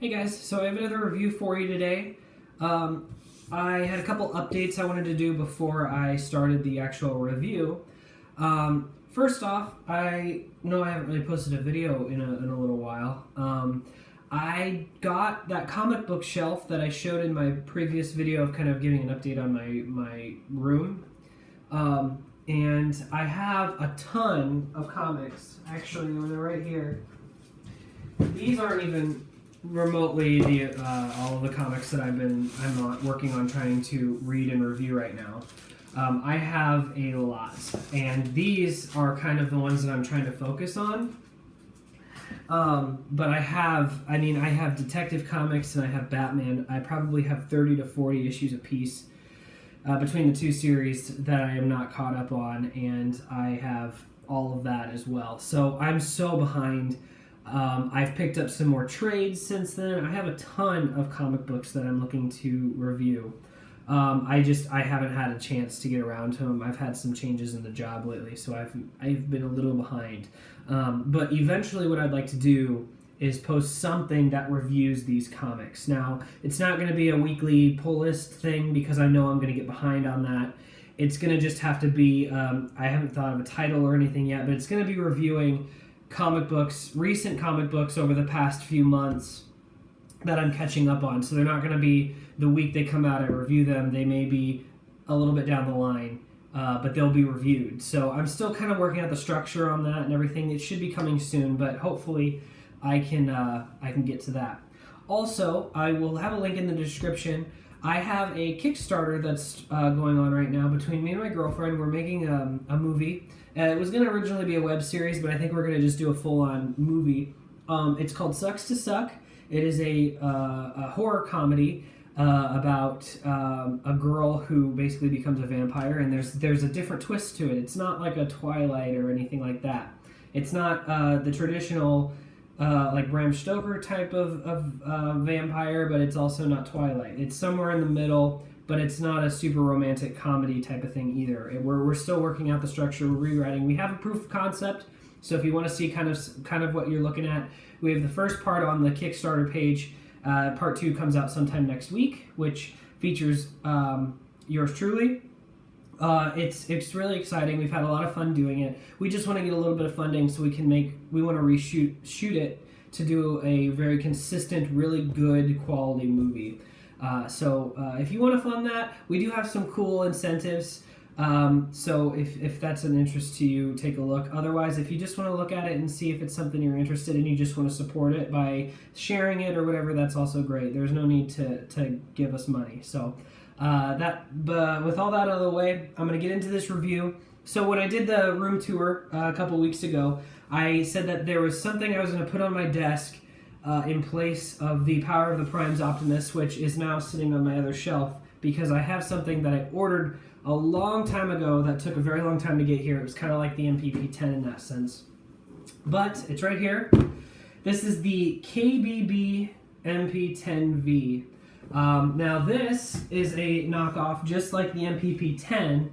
Hey guys, so I have another review for you today. I had a couple updates I wanted to do before I started the actual review. First off, I know I haven't really posted a video in a little while. I got that comic book shelf that I showed in my previous video of kind of giving an update on my room. And I have a ton of comics. Actually, they're right here. These aren't even remotely all of the comics that I'm working on trying to read and review right now. I have a lot, and these are kind of the ones that I'm trying to focus on. But I have Detective Comics and I have Batman. I probably have 30 to 40 issues a piece between the two series that I am not caught up on, and I have all of that as well. So I'm so behind. I've picked up some more trades since then. I have a ton of comic books that I'm looking to review. I haven't had a chance to get around to them. I've had some changes in the job lately, so I've been a little behind. But eventually what I'd like to do is post something that reviews these comics. Now, it's not going to be a weekly pull list thing because I know I'm going to get behind on that. It's going to just have to be, I haven't thought of a title or anything yet, but it's going to be reviewing comic books, recent comic books over the past few months that I'm catching up on. So they're not going to be the week they come out, I review them. They may be a little bit down the line, but they'll be reviewed. So I'm still kind of working out the structure on that and everything. It should be coming soon, but hopefully I can get to that. Also, I will have a link in the description. I have a Kickstarter that's going on right now between me and my girlfriend. We're making a movie. It was going to originally be a web series, but I think we're going to just do a full-on movie. It's called Sucks to Suck. It is a horror comedy about a girl who basically becomes a vampire, and there's a different twist to it. It's not like a Twilight or anything like that. It's not the traditional like Bram Stoker type of vampire, but it's also not Twilight. It's somewhere in the middle, but it's not a super romantic comedy type of thing either. We're still working out the structure. We're rewriting. We have a proof of concept, so if you want to see kind of what you're looking at, we have the first part on the Kickstarter page. Part 2 comes out sometime next week, which features yours truly. It's really exciting. We've had a lot of fun doing it. We just want to get a little bit of funding so we want to shoot it to do a very consistent, really good quality movie. So if you want to fund that, we do have some cool incentives. So if that's an interest to you, take a look. Otherwise, if you just want to look at it and see if it's something you're interested in, you just want to support it by sharing it or whatever, that's also great. There's no need to give us money. So but with all that out of the way, I'm going to get into this review. So when I did the room tour a couple weeks ago, I said that there was something I was going to put on my desk in place of the Power of the Prime's Optimus, which is now sitting on my other shelf, because I have something that I ordered a long time ago that took a very long time to get here. It was kind of like the MP10 in that sense. But it's right here. This is the KBB MP10V. Now this is a knockoff just like the MP10,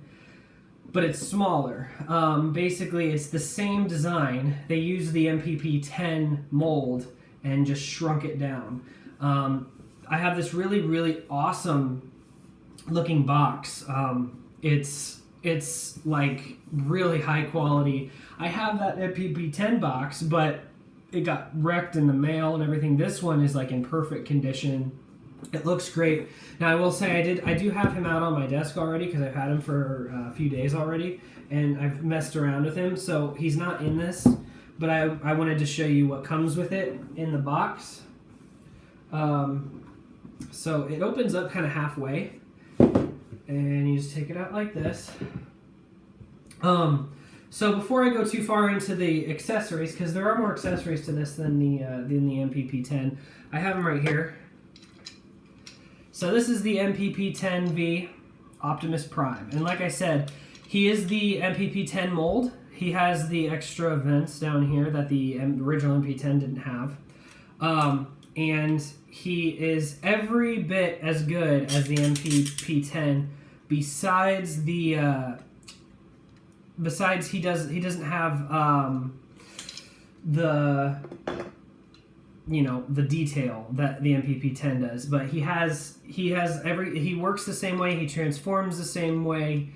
but it's smaller. Basically, it's the same design. They used the MP10 mold and just shrunk it down. I have this really, really awesome looking box. It's like really high quality. I have that MP10 box, but it got wrecked in the mail and everything. This one is like in perfect condition. It looks great. Now I will say I do have him out on my desk already because I've had him for a few days already, and I've messed around with him. So he's not in this, but I wanted to show you what comes with it in the box. So it opens up kind of halfway, and you just take it out like this. So before I go too far into the accessories, because there are more accessories to this than the MP10, I have them right here. So this is the MP10V Optimus Prime, and like I said, he is the MP10 mold. He has the extra vents down here that the original MP10 didn't have. And he is every bit as good as the MP10, besides he doesn't have the detail that the MPP10 does, but he works the same way, he transforms the same way,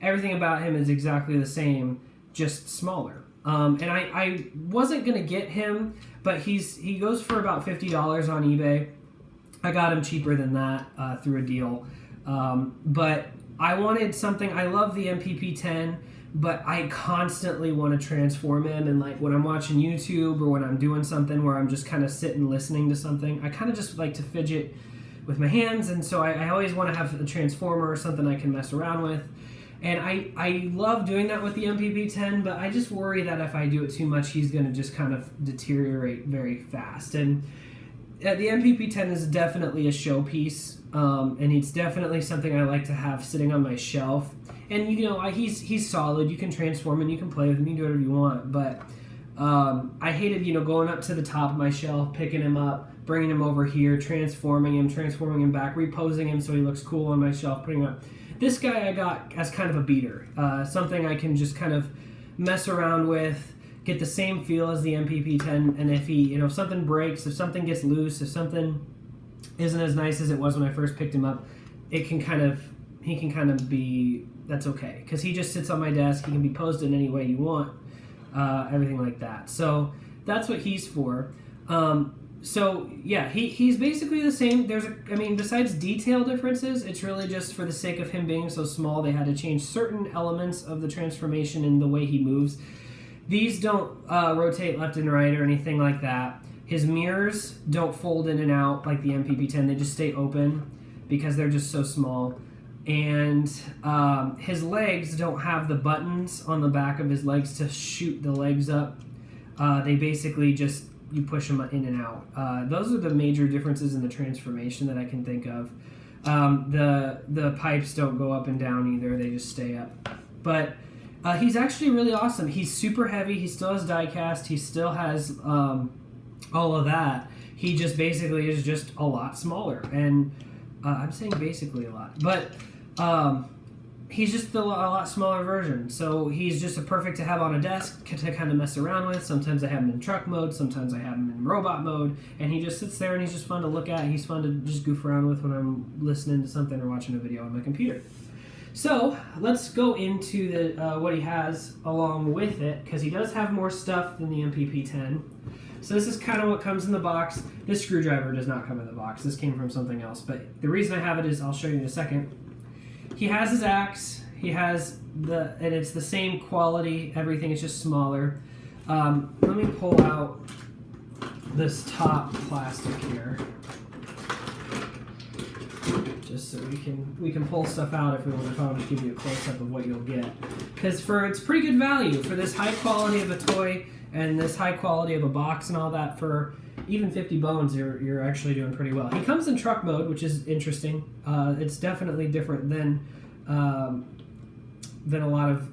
everything about him is exactly the same, just smaller. And I wasn't gonna get him, but he goes for about $50 on eBay. I got him cheaper than that through a deal, but I wanted something. I love the MPP10, but I constantly want to transform him, and like when I'm watching YouTube or when I'm doing something where I'm just kind of sitting listening to something, I kind of just like to fidget with my hands, and so I always want to have a transformer or something I can mess around with. And I love doing that with the MPP10, but I just worry that if I do it too much, he's going to just kind of deteriorate very fast. And the MPP10 is definitely a showpiece, and it's definitely something I like to have sitting on my shelf. And he's solid. You can transform him, you can play with him, you can do whatever you want. But I hated going up to the top of my shelf, picking him up, bringing him over here, transforming him back, reposing him so he looks cool on my shelf, putting him up. This guy I got as kind of a beater, something I can just kind of mess around with, get the same feel as the MPP10, and if if something breaks, if something gets loose, if something isn't as nice as it was when I first picked him up, he can kind of be, that's okay, because he just sits on my desk, he can be posed in any way you want, everything like that. So that's what he's for. So yeah, he's basically the same. Besides detail differences, it's really just for the sake of him being so small, they had to change certain elements of the transformation and the way he moves. These don't rotate left and right or anything like that. His mirrors don't fold in and out like the MPP10. They just stay open because they're just so small. And his legs don't have the buttons on the back of his legs to shoot the legs up. They basically just, you push them in and out. Those are the major differences in the transformation that I can think of. The pipes don't go up and down either. They just stay up. But he's actually really awesome. He's super heavy. He still has die cast. He still has all of that. He just basically is just a lot smaller. And I'm saying basically a lot. But he's just a lot smaller version. So he's just a perfect to have on a desk to kind of mess around with. Sometimes I have him in truck mode. Sometimes I have him in robot mode. And he just sits there and he's just fun to look at. He's fun to just goof around with when I'm listening to something or watching a video on my computer. So let's go into what he has along with it, because he does have more stuff than the MPP10. So this is kind of what comes in the box. This screwdriver does not come in the box. This came from something else. But the reason I have it is, I'll show you in a second. He has his axe. He has and it's the same quality. Everything is just smaller. Let me pull out this top plastic here, just so we can pull stuff out if we want to. I'll just give you a close up of what you'll get, because it's pretty good value for this high quality of a toy and this high quality of a box and all that. For even 50 bones, you're actually doing pretty well. He comes in truck mode, which is interesting. It's definitely different than a lot of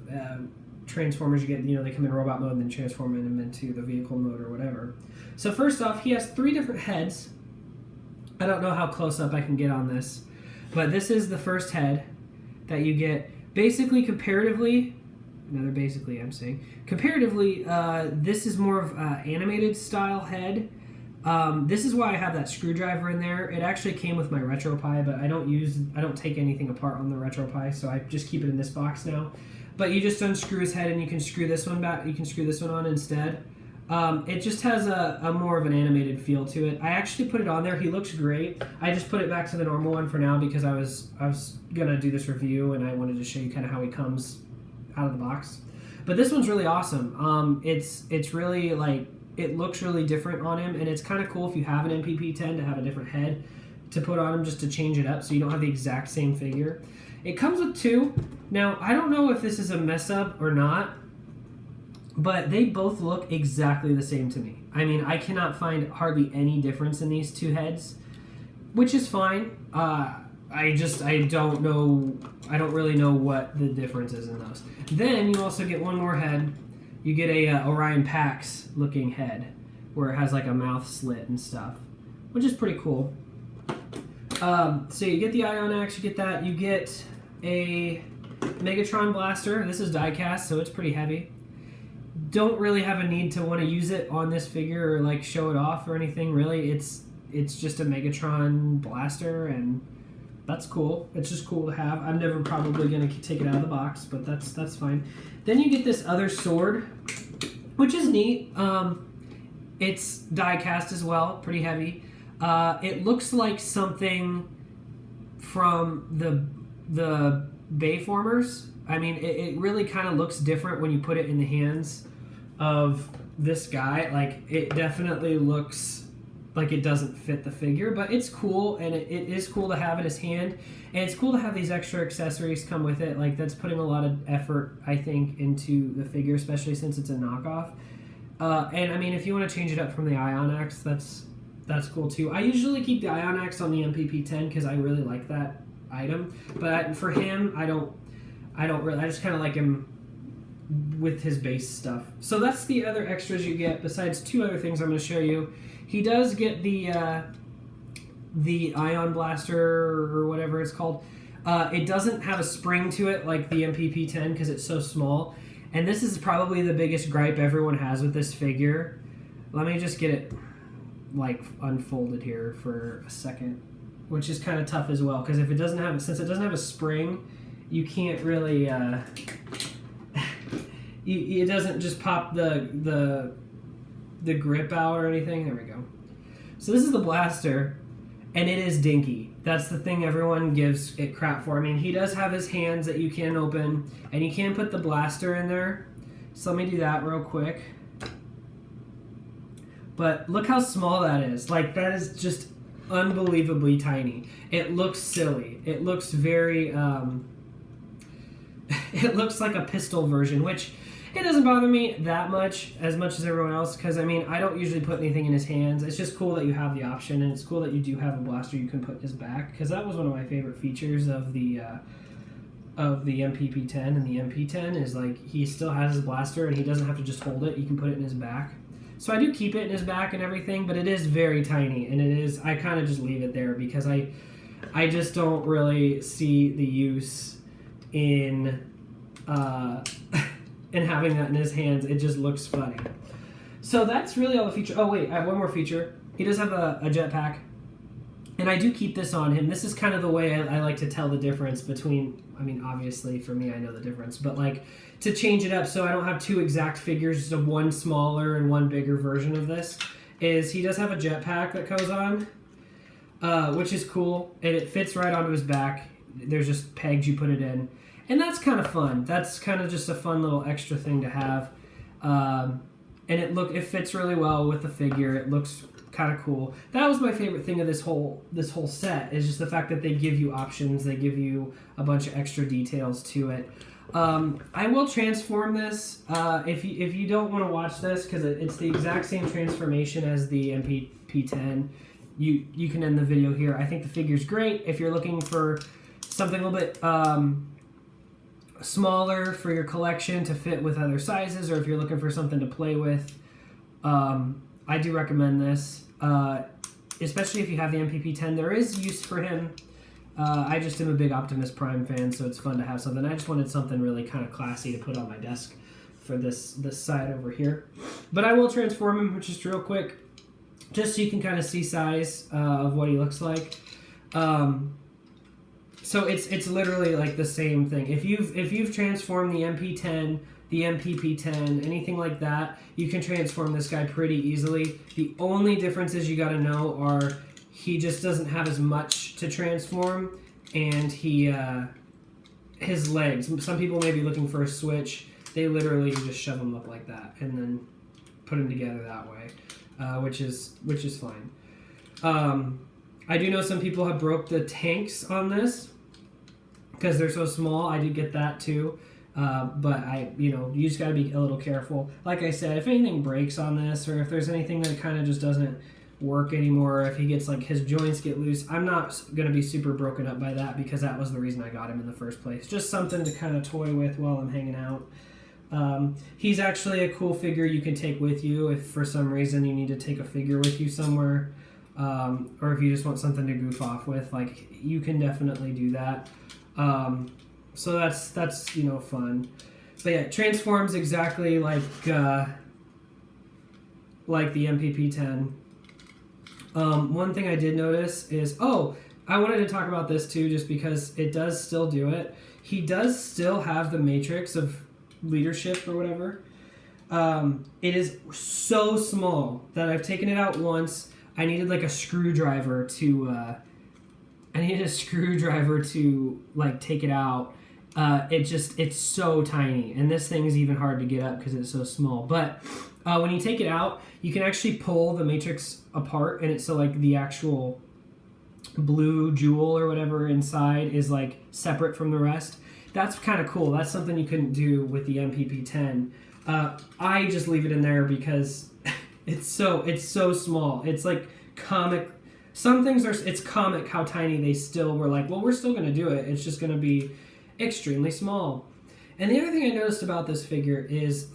transformers you get. They come in robot mode and then transform them into the vehicle mode or whatever. So first off, he has 3 different heads. I don't know how close up I can get on this, but this is the first head that you get. Basically, comparatively, this is more of an animated style head. This is why I have that screwdriver in there. It actually came with my RetroPie, but I don't take anything apart on the RetroPie, so I just keep it in this box now. But you just unscrew his head and you can screw this one back. You can screw this one on instead. It just has a more of an animated feel to it. I actually put it on there. He looks great. I just put it back to the normal one for now because I was gonna do this review and I wanted to show you kind of how he comes out of the box. But this one's really awesome. It's really like, it looks really different on him, and it's kind of cool if you have an MPP10 to have a different head to put on him just to change it up so you don't have the exact same figure. It comes with 2. Now, I don't know if this is a mess up or not, but they both look exactly the same to me. I mean, I cannot find hardly any difference in these 2 heads, which is fine. I don't know. I don't really know what the difference is in those. Then you also get one more head. You get a Orion Pax looking head where it has like a mouth slit and stuff, which is pretty cool. So you get the Ion Axe, you get that. You get a Megatron Blaster. This is die cast, so it's pretty heavy. don't really have a need to want to use it on this figure or like show it off or anything. Really, it's just a Megatron blaster, and that's cool. It's just cool to have. I'm never probably gonna take it out of the box, but that's fine. Then you get this other sword, which is neat. It's die cast as well, pretty heavy. It looks like something from the Bayformers. I mean, it really kind of looks different when you put it in the hands of this guy. Like, it definitely looks like it doesn't fit the figure, but it's cool, and it is cool to have in his hand, and it's cool to have these extra accessories come with it. Like, that's putting a lot of effort, I think, into the figure, especially since it's a knockoff. And I mean, if you want to change it up from the Ion X, that's cool too. I usually keep the Ion X on the MPP10 because I really like that item, but for him, I don't really. I just kind of like him with his base stuff. So that's the other extras you get. Besides two other things I'm going to show you. He does get the Ion Blaster or whatever it's called. It doesn't have a spring to it like the MPP10 because it's so small. And this is probably the biggest gripe everyone has with this figure. Let me just get it like unfolded here for a second, which is kind of tough as well because since it doesn't have a spring, you can't really it doesn't just pop the grip out or anything. There we go. So this is the blaster, and it is dinky. That's the thing everyone gives it crap for. I mean, he does have his hands that you can open, and you can put the blaster in there. So let me do that real quick. But look how small that is. Like, that is just unbelievably tiny. It looks silly. It looks very, it looks like a pistol version, which it doesn't bother me that much as everyone else, because I mean, I don't usually put anything in his hands. It's just cool that you have the option, and it's cool that you do have a blaster you can put in his back, because that was one of my favorite features of the MPP10 and the MP10 is like he still has his blaster and he doesn't have to just hold it. You can put it in his back. So I do keep it in his back and everything, but it is very tiny, and I kind of just leave it there because I just don't really see the use in and having that in his hands. It just looks funny. So that's really all the feature. Oh wait, I have one more feature. He does have a jetpack, and I do keep this on him. This is kind of the way I like to tell the difference between, I mean, obviously for me I know the difference, but like to change it up so I don't have two exact figures, just a one smaller and one bigger version of this, is he does have a jetpack that goes on, which is cool, and it fits right onto his back. There's just pegs you put it in. And that's kind of fun. That's kind of just a fun little extra thing to have. And it fits really well with the figure. It looks kind of cool. That was my favorite thing of this whole set, is just the fact that they give you options. They give you a bunch of extra details to it. I will transform this. If you don't want to watch this, because it's the exact same transformation as the MPP10, you can end the video here. I think the figure's great. If you're looking for something a little bit smaller for your collection to fit with other sizes, or if you're looking for something to play with, I do recommend this, especially if you have the MPP10. There is use for him. I just am a big Optimus Prime fan, so it's fun to have something. I just wanted something really kind of classy to put on my desk for this side over here. But I will transform him just real quick, just so you can kind of see size of what he looks like. So it's literally like the same thing. If you've transformed the MP10, the MPP10, anything like that, you can transform this guy pretty easily. The only differences you got to know are he just doesn't have as much to transform, and his legs. Some people may be looking for a switch. They literally just shove them up like that and then put them together that way, which is fine. I do know some people have broke the tanks on this because they're so small. I did get that too. But you just got to be a little careful. Like I said, if anything breaks on this, or if there's anything that kind of just doesn't work anymore, if he gets like his joints get loose, I'm not going to be super broken up by that, because that was the reason I got him in the first place. Just something to kind of toy with while I'm hanging out. He's actually a cool figure you can take with you if for some reason you need to take a figure with you somewhere. Or if you just want something to goof off with, like, you can definitely do that. So that's fun. But yeah, it transforms exactly like the MPP10. One thing I did notice is, I wanted to talk about this too, just because it does still do it. He does still have the matrix of leadership or whatever. It is so small that I've taken it out once. I needed like a screwdriver to like take it out. It's so tiny, and this thing is even hard to get up because it's so small. But when you take it out, you can actually pull the matrix apart, and it's so like the actual blue jewel or whatever inside is like separate from the rest. That's kind of cool. That's something you couldn't do with the MPP10. I just leave it in there because it's so small. It's like comic. Some things it's comic how tiny they still were like, well, we're still going to do it. It's just going to be extremely small. And the other thing I noticed about this figure is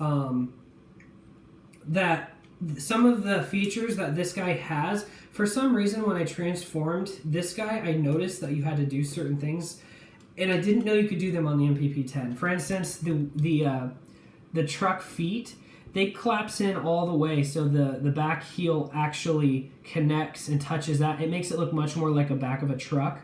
that some of the features that this guy has, for some reason when I transformed this guy, I noticed that you had to do certain things, and I didn't know you could do them on the MPP10. For instance, the truck feet, they collapse in all the way, so the back heel actually connects and touches that. It makes it look much more like a back of a truck.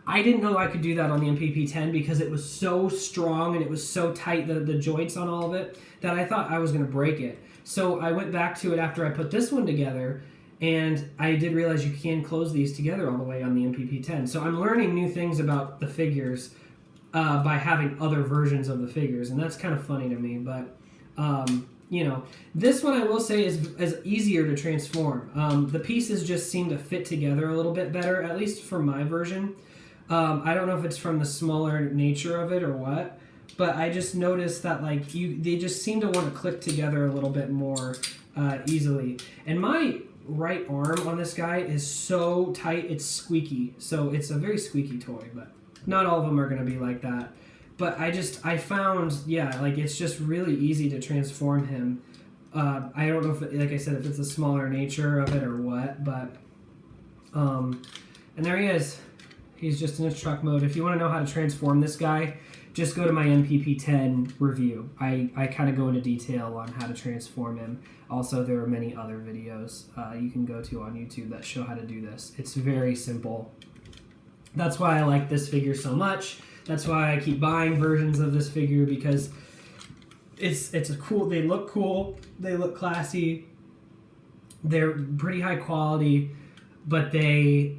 I didn't know I could do that on the MPP10 because it was so strong and it was so tight, the joints on all of it, that I thought I was going to break it. So I went back to it after I put this one together, and I did realize you can close these together all the way on the MPP10. So I'm learning new things about the figures by having other versions of the figures, and that's kind of funny to me. But this one I will say is easier to transform. The pieces just seem to fit together a little bit better, at least for my version. I don't know if it's from the smaller nature of it or what, but I just noticed that they just seem to want to click together a little bit more easily. And my right arm on this guy is so tight, it's squeaky. So it's a very squeaky toy, but not all of them are going to be like that. But I found, it's just really easy to transform him. I don't know if, like I said, if it's the smaller nature of it or what, but, and there he is. He's just in his truck mode. If you want to know how to transform this guy, just go to my MPP10 review. I kind of go into detail on how to transform him. Also, there are many other videos you can go to on YouTube that show how to do this. It's very simple. That's why I like this figure so much. That's why I keep buying versions of this figure, because it's a cool. They look cool. They look classy. They're pretty high quality, but they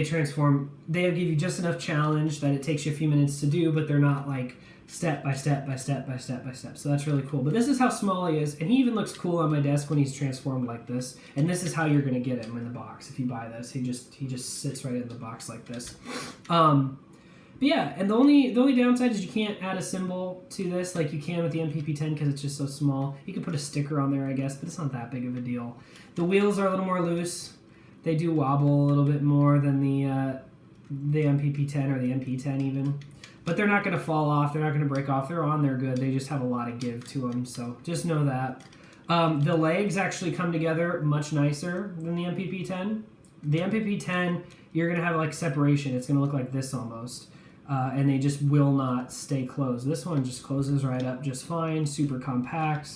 transform. They give you just enough challenge that it takes you a few minutes to do, but they're not like step by step by step by step by step. So that's really cool. But this is how small he is, and he even looks cool on my desk when he's transformed like this. And this is how you're gonna get him in the box if you buy this. He just sits right in the box like this. But yeah, and the only downside is you can't add a symbol to this like you can with the MPP10 because it's just so small. You can put a sticker on there, I guess, but it's not that big of a deal. The wheels are a little more loose. They do wobble a little bit more than the MPP10 or the MP10 even. But they're not going to fall off. They're not going to break off. They're on there good. They just have a lot of give to them. So just know that. The legs actually come together much nicer than the MPP10. The MPP10, you're going to have like separation. It's going to look like this almost. And they just will not stay closed. This one just closes right up just fine. Super compact.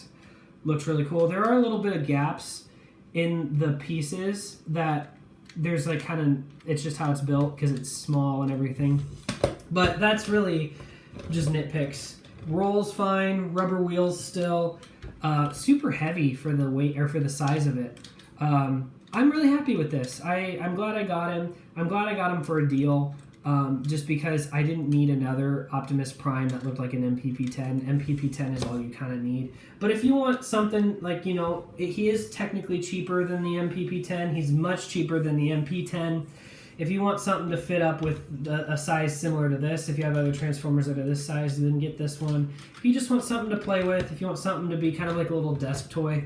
Looks really cool. There are a little bit of gaps in the pieces that there's like kind of, it's just how it's built because it's small and everything. But that's really just nitpicks. Rolls fine, rubber wheels still. Super heavy for the weight or for the size of it. I'm really happy with this. I'm glad I got him. I'm glad I got him for a deal. Just because I didn't need another Optimus Prime that looked like an MPP10. MPP10 is all you kind of need. But if you want something like, he is technically cheaper than the MPP10. He's much cheaper than the MP10. If you want something to fit up with a size similar to this, if you have other Transformers that are this size, then get this one. If you just want something to play with, if you want something to be kind of like a little desk toy,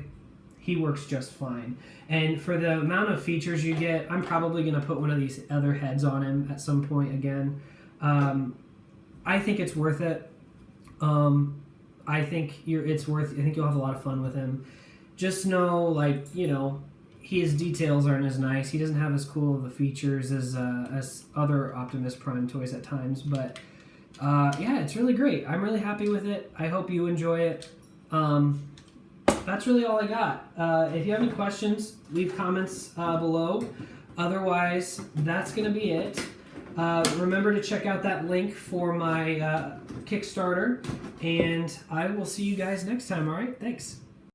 he works just fine. And for the amount of features you get, I'm probably going to put one of these other heads on him at some point again. I think it's worth it. I think it's worth. I think you'll have a lot of fun with him. Just know, his details aren't as nice. He doesn't have as cool of the features as other Optimus Prime toys at times, but yeah, it's really great. I'm really happy with it. I hope you enjoy it. That's really all I got. If you have any questions, leave comments below. Otherwise, that's going to be it. Remember to check out that link for my Kickstarter, and I will see you guys next time, all right? Thanks.